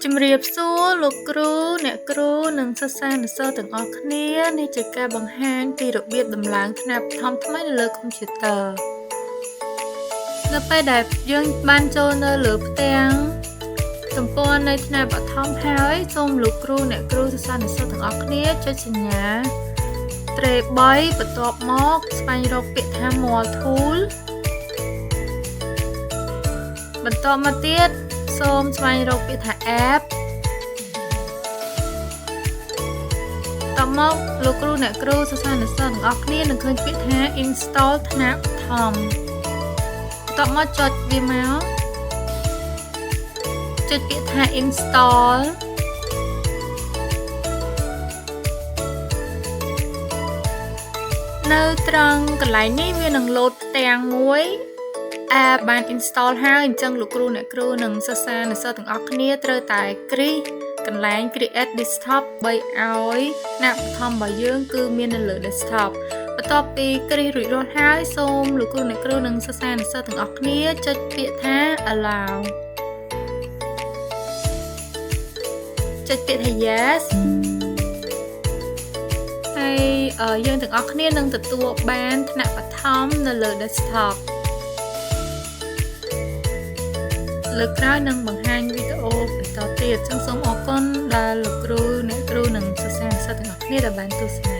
ជំរាបសួរលោកគ្រូអ្នកគ្រូនិងសិស្សានុសិស្សទាំងអស់គ្នានេះជាការបង្ហាញពីរបៀបដំឡើងថ្នាក់បឋមថ្មីនៅលើកុំព្យូទ័រនៅពេលដែលយើងបានចូលនៅលើផ្ទាំងទំព័រនៃថ្នាក់បឋមហើយសូមលោកគ្រូអ្នកគ្រូសិស្សានុសិស្សទាំងអស់គ្នាចុចសញ្ញាត្រេ3បន្ទាប់មកស្វែងរកពាក្យថា More Tool បន្តមកទៀតសូមស្វែងរកពាក្យថា App តមកលោកគ្រូអ្នកគ្រូសិស្សានុសិស្សទាំងអស់គ្នានឹងឃើញពាក្យថា Install ថ្នាក់បឋមតមកចុចវាមកចុចពាក្យថា Install នៅត្រង់កន្លែងនេះវានឹងលោតផ្ទាំងមួយបាន install ហើយអញ្ចឹងលោកគ្រូអ្នកគ្រូនិងសិស្សានុសិស្សទាំងអស់គ្នាត្រូវតែគ្រីសកន្លែង create desktop បីឲ្យថ្នាក់បឋមរបស់យើងគឺមាននៅលើ desktop បន្ទាប់ពីគ្រីសរួចរាល់ហើយសូមលោកគ្រូអ្នកគ្រូនិងសិស្សានុសិស្សទាំងអស់គ្នាចុចពាក្យថា allow ចុចពាក្យថា yes ហើយយើងទាំងអស់គ្នានឹងទទួលបានថ្នាក់បឋមនៅលើ desktop លើកក្រោយនឹងបង្ហាញវីដេអូបន្តទៀតសូមអរគុណដល់លោកគ្រូអ្នកគ្រូនិងសិស្សានុសិស្សទាំងអស់គ្នាដែលបានទស្សនា